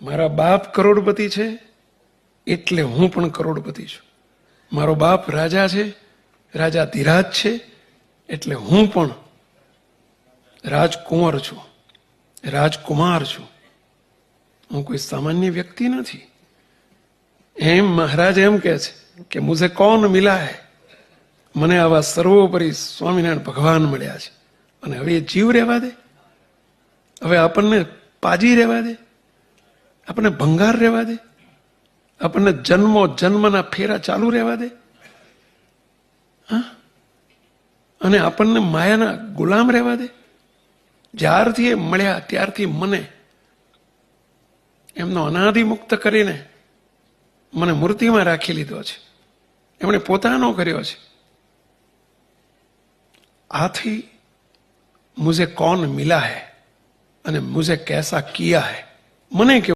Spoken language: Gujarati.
મારા બાપ કરોડપતિ છે એટલે હું પણ કરોડપતિ છું. મારો બાપ રાજા છે, રાજા ધીરાજ છે, એટલે હું પણ રાજકુંવર છું, રાજકુમાર છું. હું કોઈ સામાન્ય વ્યક્તિ નથી. એમ મહારાજ એમ કહે છે કે મુझे कौन मिला है, મને આવા સર્વોપરી સ્વામિનારાયણ ભગવાન મળ્યા છે. અને હવે એ જીવ રહેવા દે, હવે આપણને પાજી રહેવા દે, આપણને ભંગાર રહેવા દે, આપણને જન્મો જન્મના ફેરા ચાલુ રહેવા દે, હા, અને આપણને માયાના ગુલામ રહેવા દે. જ્યારથી એ મળ્યા ત્યારથી મને એમનો અનાદિ મુક્ત કરીને મને મૂર્તિમાં રાખી લીધો છે. એમણે પોતાનો કર્યો છે. આથી મુझे कौन मिला है અને મુझे कैसा किया है, મને